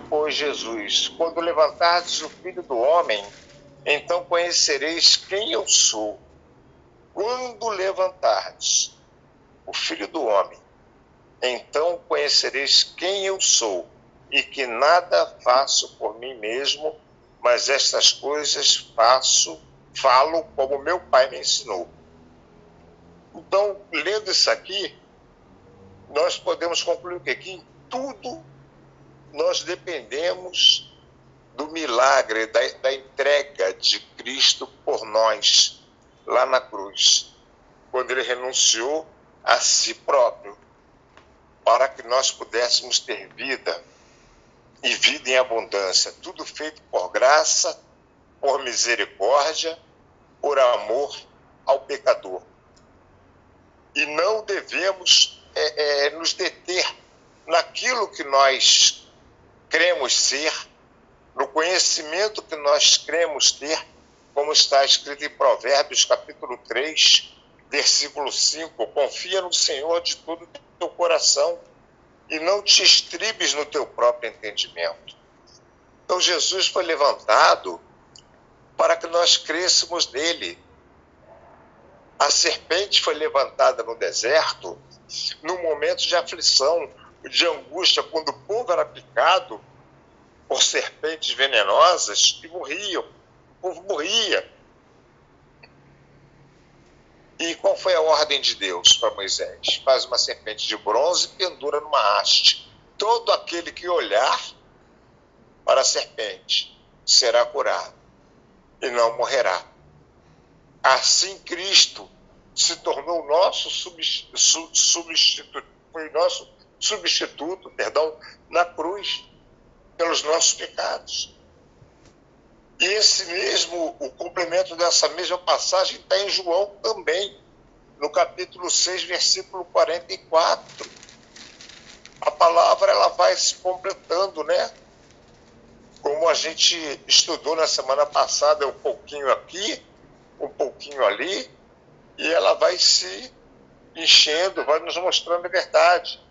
pois, Jesus: quando levantardes o Filho do Homem, então conhecereis quem eu sou. Quando levantardes o Filho do Homem, então conhecereis quem eu sou, e que nada faço por mim mesmo, mas estas coisas falo como meu Pai me ensinou. Então, lendo isso aqui, nós podemos concluir o quê? Que em tudo nós dependemos do milagre, da entrega de Cristo por nós, lá na cruz, quando ele renunciou a si próprio, para que nós pudéssemos ter vida, e vida em abundância, tudo feito por graça, por misericórdia, por amor ao pecador. E não devemos nos deter naquilo que nós cremos ser, no conhecimento que nós cremos ter, como está escrito em Provérbios capítulo 3, versículo 5, confia no Senhor de todo o teu coração e não te estribes no teu próprio entendimento. Então Jesus foi levantado para que nós crêssemos nele. A serpente foi levantada no deserto, num momento de aflição, de angústia, quando o povo era picado por serpentes venenosas e morriam. O povo morria. E qual foi a ordem de Deus para Moisés? Faz uma serpente de bronze e pendura numa haste. Todo aquele que olhar para a serpente será curado e não morrerá. Assim Cristo se tornou nosso substituto, foi nosso substituto, na cruz, pelos nossos pecados. E o complemento dessa mesma passagem está em João também, no capítulo 6, versículo 44. A palavra ela vai se completando, né? Como a gente estudou na semana passada, um pouquinho aqui, um pouquinho ali, e ela vai se enchendo, vai nos mostrando a verdade.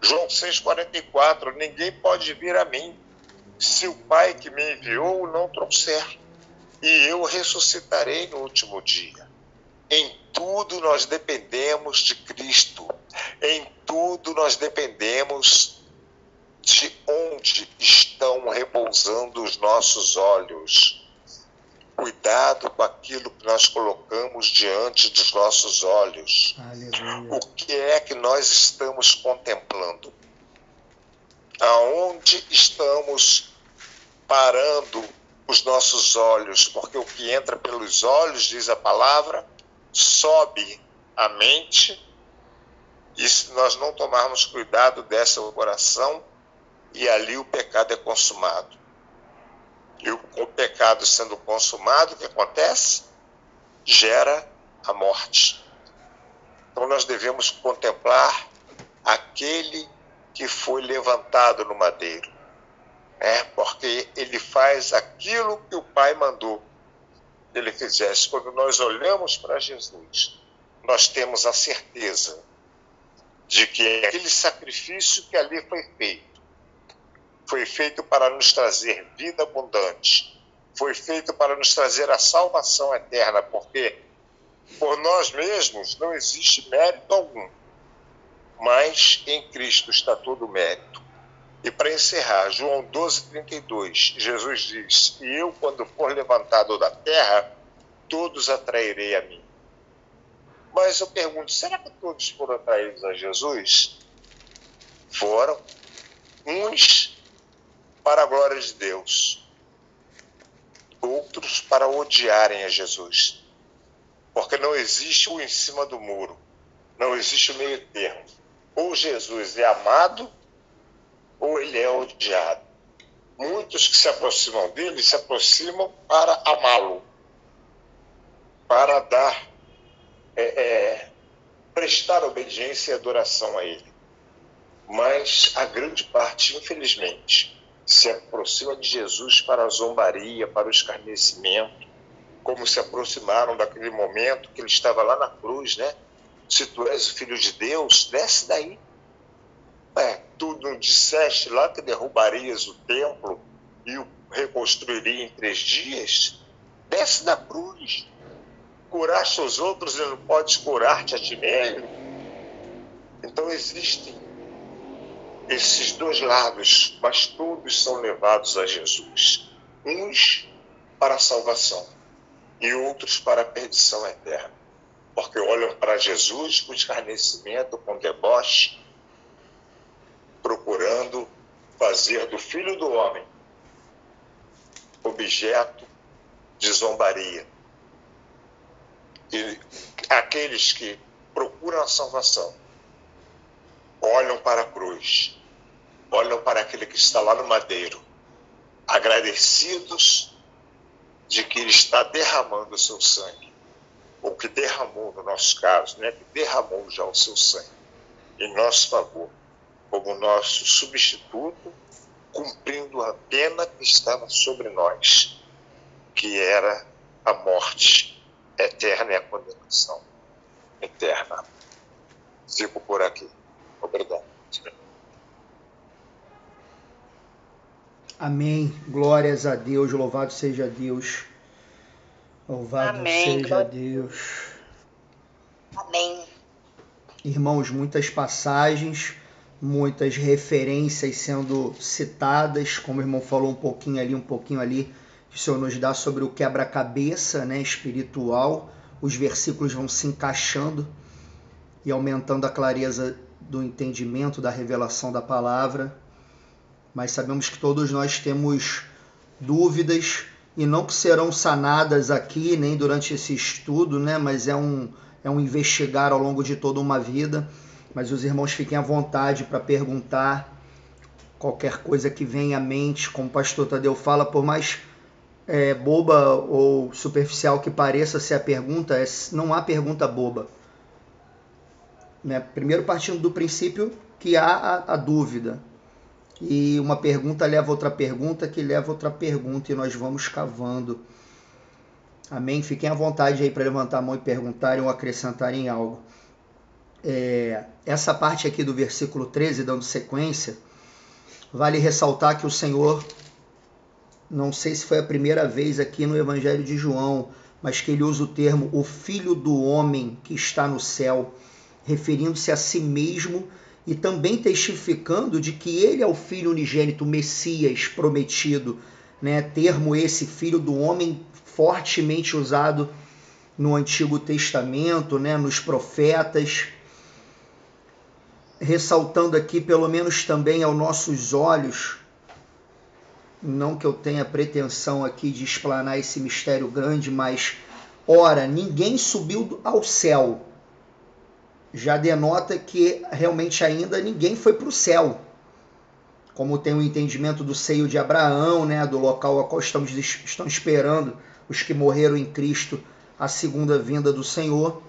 João 6,44, ninguém pode vir a mim se o Pai que me enviou não trouxer, e eu ressuscitarei no último dia. Em tudo nós dependemos de Cristo, em tudo nós dependemos de onde estão repousando os nossos olhos. Cuidado com aquilo que nós colocamos diante dos nossos olhos. Aleluia. O que é que nós estamos contemplando? Aonde estamos parando os nossos olhos? Porque o que entra pelos olhos, diz a palavra, sobe a mente, e se nós não tomarmos cuidado, desce ao coração, e ali o pecado é consumado. E o pecado sendo consumado, o que acontece? Gera a morte. Então nós devemos contemplar aquele que foi levantado no madeiro, porque ele faz aquilo que o Pai mandou que ele fizesse. Quando nós olhamos para Jesus, nós temos a certeza de que aquele sacrifício que ali foi feito para nos trazer vida abundante, foi feito para nos trazer a salvação eterna, porque por nós mesmos não existe mérito algum, mas em Cristo está todo o mérito. E para encerrar, João 12,32, Jesus diz: e eu, quando for levantado da terra, todos atrairei a mim. Mas eu pergunto, será que todos foram atraídos a Jesus? Foram. Uns para a glória de Deus, outros para odiarem a Jesus. Porque não existe o em cima do muro, não existe o meio termo. Ou Jesus é amado, ou ele é odiado. Muitos que se aproximam dele, se aproximam para amá-lo, para prestar obediência e adoração a ele. Mas a grande parte, infelizmente, se aproxima de Jesus para a zombaria, para o escarnecimento, como se aproximaram daquele momento que ele estava lá na cruz, né? Se tu és o Filho de Deus, desce daí. Tu não disseste lá que derrubarias o templo e o reconstruiria em 3 dias? Desce da cruz. Curaste os outros e não podes curar-te a ti mesmo? Então existem esses 2 lados, mas todos são levados a Jesus. Uns para a salvação e outros para a perdição eterna. Porque olham para Jesus com escarnecimento, com deboche, procurando fazer do Filho do Homem objeto de zombaria. E aqueles que procuram a salvação olham para a cruz, olham para aquele que está lá no madeiro, agradecidos de que ele está derramando o seu sangue, ou que derramou, no nosso caso, né, que derramou já o seu sangue em nosso favor, como nosso substituto, cumprindo a pena que estava sobre nós, que era a morte eterna e a condenação eterna. Fico por aqui. Obrigado. Amém. Glórias a Deus. Louvado seja Deus. Louvado Amém. seja Deus. Amém. Irmãos, muitas passagens, muitas referências sendo citadas, como o irmão falou um pouquinho ali, que o Senhor nos dá sobre o quebra-cabeça, né, espiritual. Os versículos vão se encaixando e aumentando a clareza do entendimento, da revelação da palavra. Mas sabemos que todos nós temos dúvidas, e não que serão sanadas aqui, nem durante esse estudo, né? Mas é um investigar ao longo de toda uma vida. Mas os irmãos fiquem à vontade para perguntar qualquer coisa que venha à mente, como o pastor Tadeu fala, por mais boba ou superficial que pareça ser a pergunta, não há pergunta boba. Né? Primeiro partindo do princípio que há a dúvida. E uma pergunta leva outra pergunta, que leva outra pergunta, e nós vamos cavando. Amém? Fiquem à vontade aí para levantar a mão e perguntarem ou acrescentarem algo. Essa parte aqui do versículo 13, dando sequência, vale ressaltar que o Senhor, não sei se foi a primeira vez aqui no Evangelho de João, mas que ele usa o termo o Filho do Homem que está no céu, referindo-se a si mesmo e também testificando de que ele é o Filho unigênito, o Messias prometido, né? Termo esse, Filho do Homem, fortemente usado no Antigo Testamento, né? Nos profetas, ressaltando aqui, pelo menos também aos nossos olhos, não que eu tenha pretensão aqui de explanar esse mistério grande, mas, ora, ninguém subiu ao céu. Já denota que realmente ainda ninguém foi para o céu. Como tem o entendimento do seio de Abraão, né, do local a qual estão esperando os que morreram em Cristo, a segunda vinda do Senhor.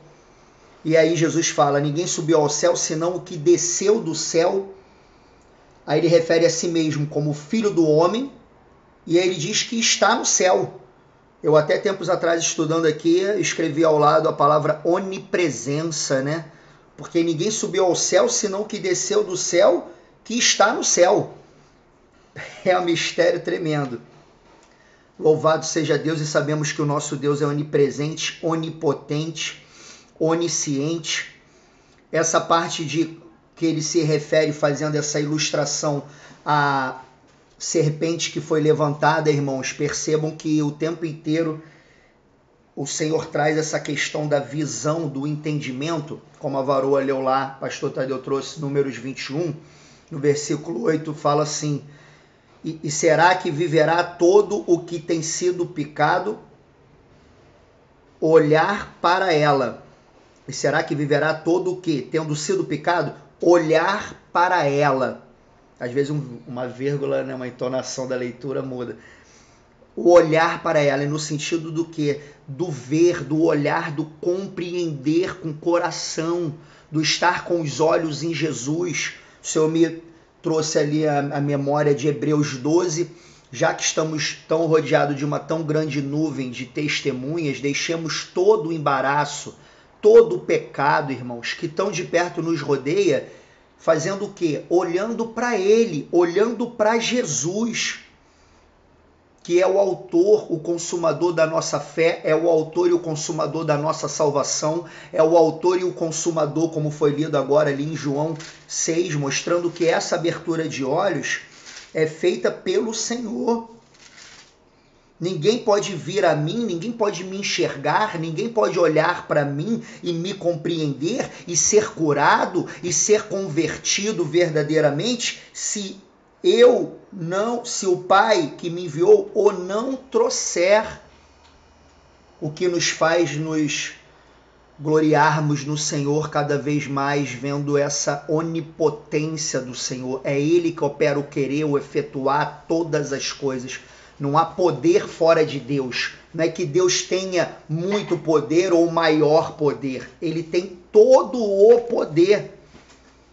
E aí Jesus fala, ninguém subiu ao céu, senão o que desceu do céu. Aí ele refere a si mesmo como Filho do Homem, e aí ele diz que está no céu. Eu até tempos atrás, estudando aqui, escrevi ao lado a palavra onipresença, né? Porque ninguém subiu ao céu, senão o que desceu do céu, que está no céu. É um mistério tremendo. Louvado seja Deus, e sabemos que o nosso Deus é onipresente, onipotente, onisciente. Essa parte de que ele se refere, fazendo essa ilustração à serpente que foi levantada, irmãos, percebam que o tempo inteiro o Senhor traz essa questão da visão, do entendimento, como a varoa leu lá, pastor Tadeu trouxe Números 21, no versículo 8 fala assim, e será que viverá todo o que tem sido picado? Olhar para ela. E será que viverá todo o que, tendo sido picado? Olhar para ela. Às vezes uma vírgula, né, uma entonação da leitura muda. O olhar para ela, e no sentido do quê? Do ver, do olhar, do compreender com o coração, do estar com os olhos em Jesus. O Senhor me trouxe ali a memória de Hebreus 12, já que estamos tão rodeados de uma tão grande nuvem de testemunhas, deixemos todo o embaraço, todo o pecado, irmãos, que tão de perto nos rodeia, fazendo o quê? Olhando para ele, olhando para Jesus, que é o autor, o consumador da nossa fé, é o autor e o consumador da nossa salvação, é o autor e o consumador, como foi lido agora ali em João 6, mostrando que essa abertura de olhos é feita pelo Senhor. Ninguém pode vir a mim, ninguém pode me enxergar, ninguém pode olhar para mim e me compreender e ser curado e ser convertido verdadeiramente se o Pai que me enviou o não trouxer. O que nos faz nos gloriarmos no Senhor cada vez mais, vendo essa onipotência do Senhor. É Ele que opera o querer, o efetuar todas as coisas. Não há poder fora de Deus. Não é que Deus tenha muito poder ou maior poder. Ele tem todo o poder.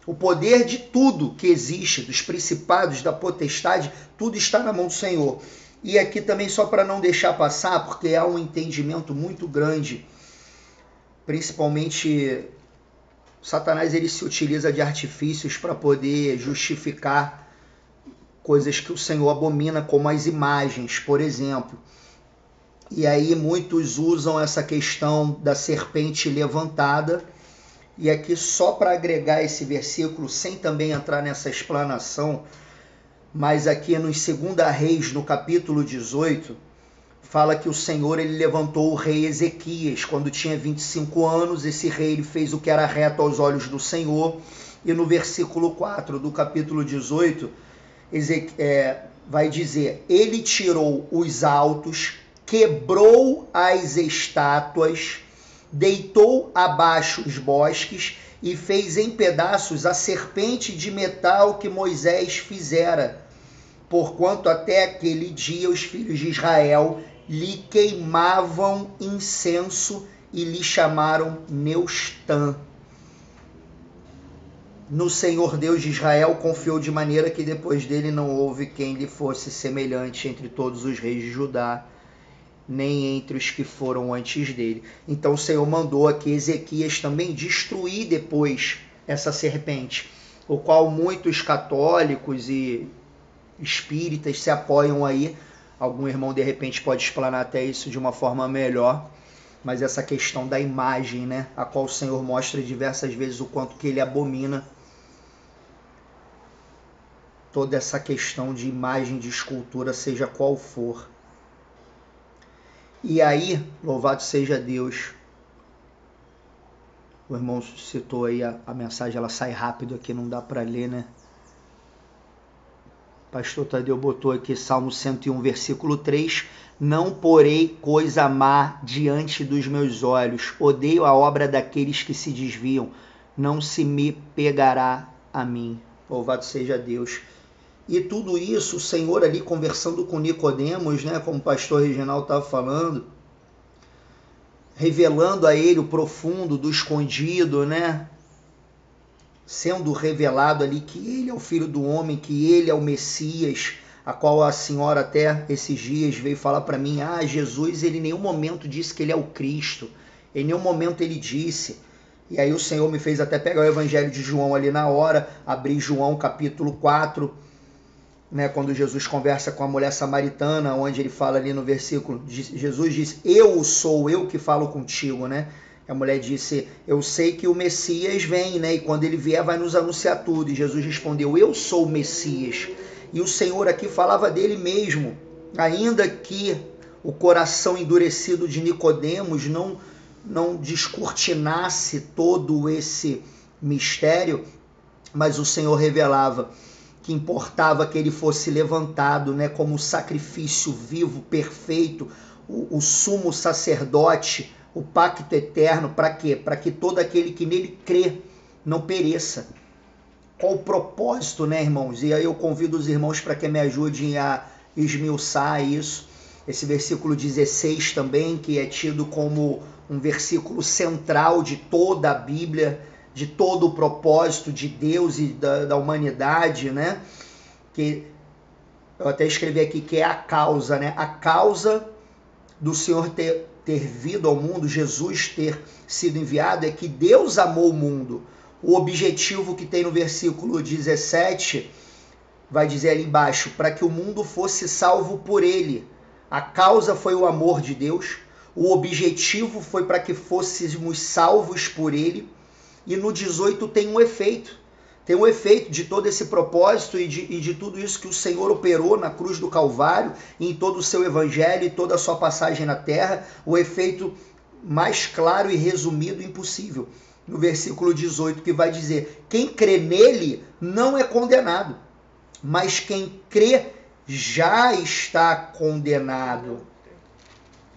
O poder de tudo que existe, dos principados, da potestade, tudo está na mão do Senhor. E aqui também, só para não deixar passar, porque há um entendimento muito grande, principalmente Satanás, ele se utiliza de artifícios para poder justificar coisas que o Senhor abomina, como as imagens, por exemplo. E aí muitos usam essa questão da serpente levantada. E aqui, só para agregar esse versículo, sem também entrar nessa explanação, mas aqui no 2 Reis, no capítulo 18, fala que o Senhor ele levantou o rei Ezequias. Quando tinha 25 anos, esse rei ele fez o que era reto aos olhos do Senhor. E no versículo 4 do capítulo 18, vai dizer: ele tirou os altos, quebrou as estátuas, deitou abaixo os bosques e fez em pedaços a serpente de metal que Moisés fizera, porquanto até aquele dia os filhos de Israel lhe queimavam incenso e lhe chamaram Neustã. No Senhor Deus de Israel confiou, de maneira que depois dele não houve quem lhe fosse semelhante entre todos os reis de Judá, nem entre os que foram antes dele. Então o Senhor mandou aqui Ezequias também destruir depois essa serpente, o qual muitos católicos e espíritas se apoiam aí. Algum irmão de repente pode explanar até isso de uma forma melhor, mas essa questão da imagem, né, a qual o Senhor mostra diversas vezes o quanto que ele abomina toda essa questão de imagem, de escultura, seja qual for. E aí, louvado seja Deus, o irmão citou aí a mensagem, ela sai rápido aqui, não dá para ler, né? Pastor Tadeu botou aqui Salmo 101, versículo 3, não porei coisa má diante dos meus olhos, odeio a obra daqueles que se desviam, não se me pegará a mim. Louvado seja Deus. E tudo isso, o Senhor ali conversando com Nicodemos, né, como o pastor Reginaldo estava falando, revelando a ele o profundo do escondido, né, sendo revelado ali que ele é o Filho do Homem, que ele é o Messias, a qual a senhora até esses dias veio falar para mim, Jesus, ele em nenhum momento disse que ele é o Cristo, em nenhum momento ele disse. E aí o Senhor me fez até pegar o Evangelho de João ali na hora, abrir João capítulo 4, né, quando Jesus conversa com a mulher samaritana, onde ele fala ali no versículo, Jesus diz, eu sou eu que falo contigo, né? A mulher disse, eu sei que o Messias vem, né? E quando ele vier vai nos anunciar tudo. E Jesus respondeu, eu sou o Messias. E o Senhor aqui falava dele mesmo, ainda que o coração endurecido de Nicodemos não descortinasse todo esse mistério, mas o Senhor revelava que importava que ele fosse levantado, né, como sacrifício vivo, perfeito, o sumo sacerdote, o pacto eterno. Para quê? Para que todo aquele que nele crê não pereça. Qual o propósito, né, irmãos? E aí eu convido os irmãos para que me ajudem a esmiuçar isso. Esse versículo 16 também, que é tido como um versículo central de toda a Bíblia, de todo o propósito de Deus e da humanidade, né? Que eu até escrevi aqui que é a causa, né? A causa do Senhor ter vindo ao mundo, Jesus ter sido enviado, é que Deus amou o mundo. O objetivo que tem no versículo 17, vai dizer ali embaixo, para que o mundo fosse salvo por ele. A causa foi o amor de Deus, o objetivo foi para que fôssemos salvos por ele, e no 18 tem um efeito. Tem um efeito de todo esse propósito e de tudo isso que o Senhor operou na cruz do Calvário, em todo o seu evangelho e toda a sua passagem na terra, o efeito mais claro e resumido impossível. No versículo 18, que vai dizer, quem crê nele não é condenado, mas quem crê já está condenado.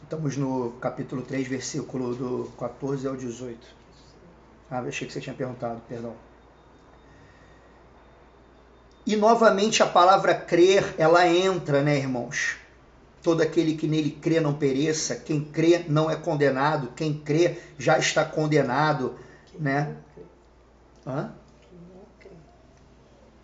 Estamos no capítulo 3, versículo do 14 ao 18. Ah, eu achei que você tinha perguntado, perdão. E novamente a palavra crer, ela entra, né, irmãos? Todo aquele que nele crê não pereça, quem crê não é condenado, quem crê já está condenado, né? Hã?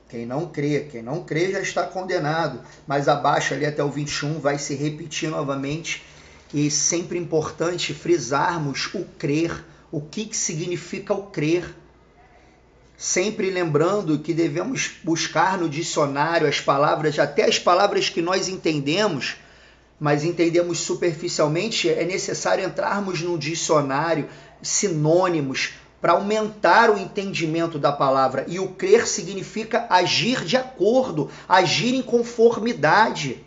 Quem não crê já está condenado. Mas abaixo ali até o 21 vai se repetir novamente. E sempre importante frisarmos o crer. O que significa o crer? Sempre lembrando que devemos buscar no dicionário as palavras, até as palavras que nós entendemos, mas entendemos superficialmente, é necessário entrarmos no dicionário, sinônimos, para aumentar o entendimento da palavra. E o crer significa agir de acordo, agir em conformidade.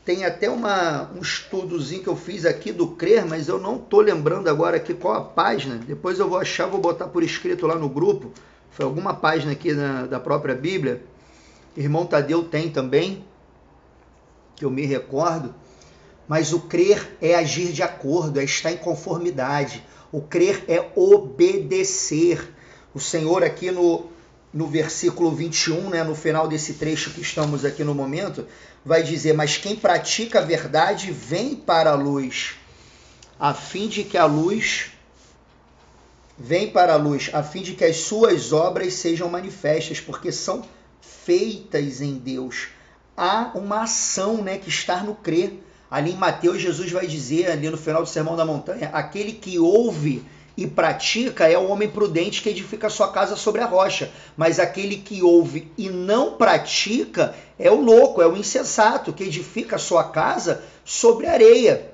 Tem até um estudozinho que eu fiz aqui do crer, mas eu não estou lembrando agora aqui qual a página. Depois eu vou achar, vou botar por escrito lá no grupo. Foi alguma página aqui da própria Bíblia. Irmão Tadeu tem também, que eu me recordo. Mas o crer é agir de acordo, é estar em conformidade. O crer é obedecer. O Senhor aqui no versículo 21, né, no final desse trecho que estamos aqui no momento, vai dizer, mas quem pratica a verdade vem para a luz, a fim de que a luz a fim de que as suas obras sejam manifestas, porque são feitas em Deus. Há uma ação, né, que está no crer. Ali em Mateus, Jesus vai dizer, ali no final do Sermão da Montanha, aquele que ouve e pratica é o homem prudente que edifica a sua casa sobre a rocha. Mas aquele que ouve e não pratica é o louco, é o insensato, que edifica a sua casa sobre areia.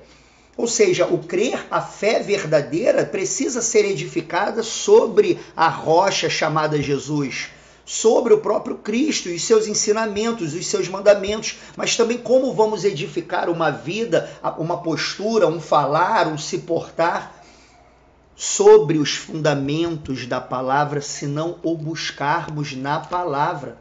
Ou seja, o crer, a fé verdadeira, precisa ser edificada sobre a rocha chamada Jesus, sobre o próprio Cristo e os seus ensinamentos, os seus mandamentos, mas também como vamos edificar uma vida, uma postura, um falar, um se portar sobre os fundamentos da palavra, se não o buscarmos na palavra,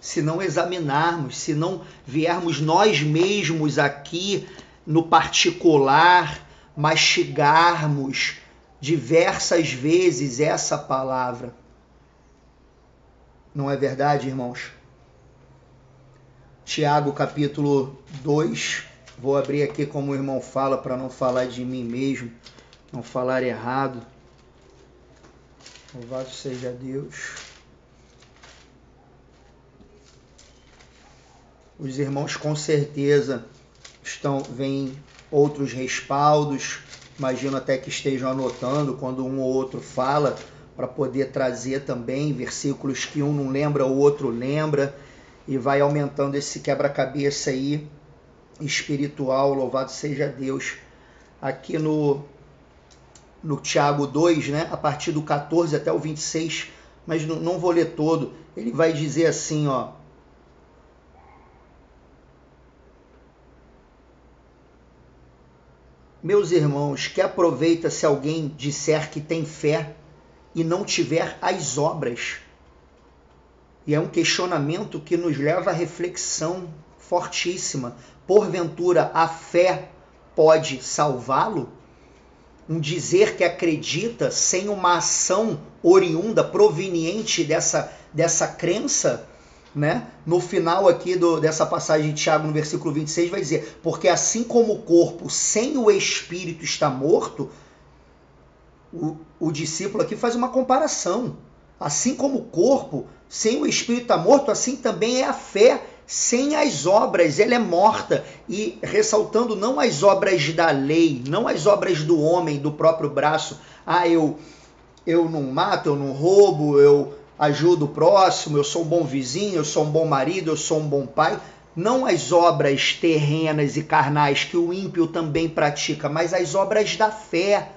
se não examinarmos, se não viermos nós mesmos aqui no particular, mastigarmos diversas vezes essa palavra. Não é verdade, irmãos? Tiago, capítulo 2, vou abrir aqui como o irmão fala, para não falar de mim mesmo, não falar errado. Louvado seja Deus. Os irmãos com certeza veem outros respaldos, imagino até que estejam anotando quando um ou outro fala, para poder trazer também versículos que um não lembra, o outro lembra, e vai aumentando esse quebra-cabeça aí espiritual, louvado seja Deus. Aqui no Tiago 2, né, a partir do 14 até o 26, mas não vou ler todo, ele vai dizer assim, ó, meus irmãos, que aproveita se alguém disser que tem fé e não tiver as obras? E é um questionamento que nos leva à reflexão fortíssima. Porventura, a fé pode salvá-lo? Um dizer que acredita sem uma ação oriunda, proveniente dessa crença, né? No final aqui dessa passagem de Tiago, no versículo 26, vai dizer, porque assim como o corpo sem o espírito está morto, o discípulo aqui faz uma comparação. Assim como o corpo sem o espírito está morto, assim também é a fé sem as obras, ela é morta. E ressaltando não as obras da lei, não as obras do homem, do próprio braço. Eu eu não mato, eu não roubo, eu ajudo o próximo, eu sou um bom vizinho, eu sou um bom marido, eu sou um bom pai. Não as obras terrenas e carnais que o ímpio também pratica, mas as obras da fé,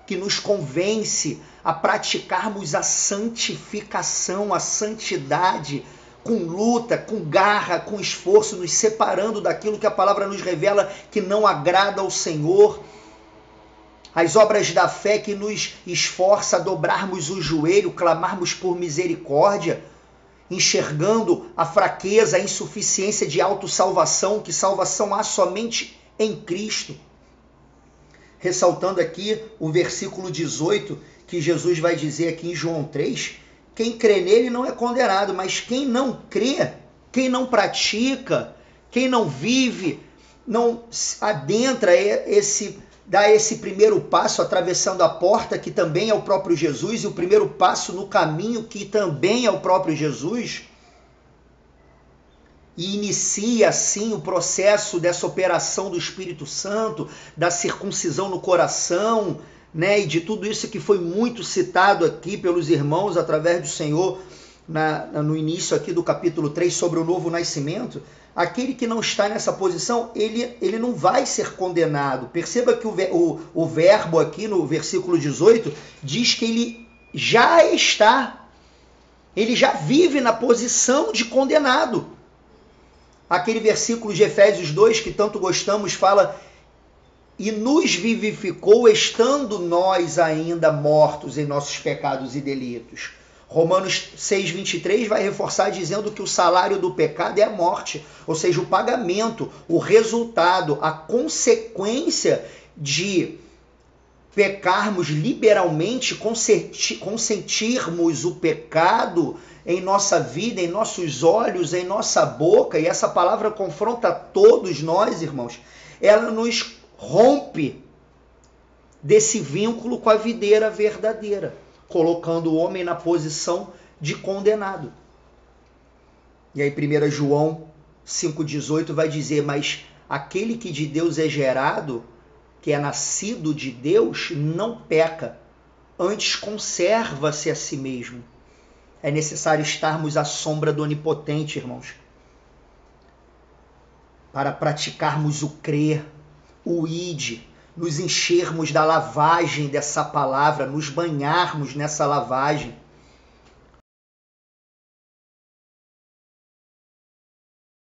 que nos convence a praticarmos a santificação, a santidade, com luta, com garra, com esforço, nos separando daquilo que a palavra nos revela que não agrada ao Senhor. As obras da fé que nos esforça a dobrarmos o joelho, clamarmos por misericórdia, enxergando a fraqueza, a insuficiência de autossalvação, que salvação há somente em Cristo. Ressaltando aqui o versículo 18, que Jesus vai dizer aqui em João 3, quem crê nele não é condenado, mas quem não crê, quem não pratica, quem não vive, não adentra dá esse primeiro passo atravessando a porta, que também é o próprio Jesus, e o primeiro passo no caminho, que também é o próprio Jesus, e inicia assim o processo dessa operação do Espírito Santo, da circuncisão no coração, né, e de tudo isso que foi muito citado aqui pelos irmãos através do Senhor no início aqui do capítulo 3 sobre o novo nascimento. Aquele que não está nessa posição, ele não vai ser condenado. Perceba que o verbo aqui no versículo 18 diz que ele já está, ele já vive na posição de condenado. Aquele versículo de Efésios 2 que tanto gostamos fala: e nos vivificou estando nós ainda mortos em nossos pecados e delitos. Romanos 6,23 vai reforçar dizendo que o salário do pecado é a morte, ou seja, o pagamento, o resultado, a consequência de pecarmos liberalmente, consentirmos o pecado em nossa vida, em nossos olhos, em nossa boca, e essa palavra confronta todos nós, irmãos, ela nos rompe desse vínculo com a videira verdadeira, colocando o homem na posição de condenado. E aí 1 João 5,18 vai dizer: mas aquele que de Deus é gerado, que é nascido de Deus, não peca, antes conserva-se a si mesmo. É necessário estarmos à sombra do Onipotente, irmãos, para praticarmos o crer, o ide, nos enchermos da lavagem dessa palavra, nos banharmos nessa lavagem.